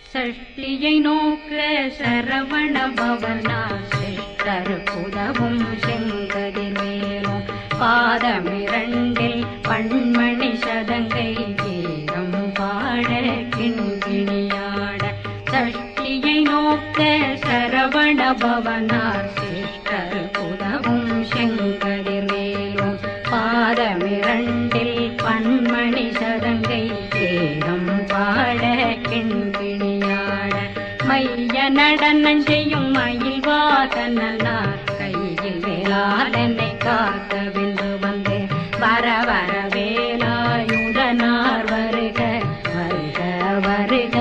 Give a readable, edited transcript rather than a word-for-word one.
சஷ்டியை நோக்க சரவண பவனா சிஷ்டருக்குதவும் செங்கதிர் மேலும் பாதமிரண்டில் பண்மணி சதங்கை கீதம் பாட கிண்கிணியாட சஷ்டியை நோக்க சரவண பவனார் சிஷ்டருக்குதவும் செங்கதிர் மேலும் பாதமிரண்டில் பண்மணி சதங்கை கீதம் பாட கிண்கிணியாட மைய நடனம் செய்யும் மயில் வாசனார் கையில் வேளாளனை காக்க வென்று வந்து வர வர வேலாயுதனார் வருக வருக வருக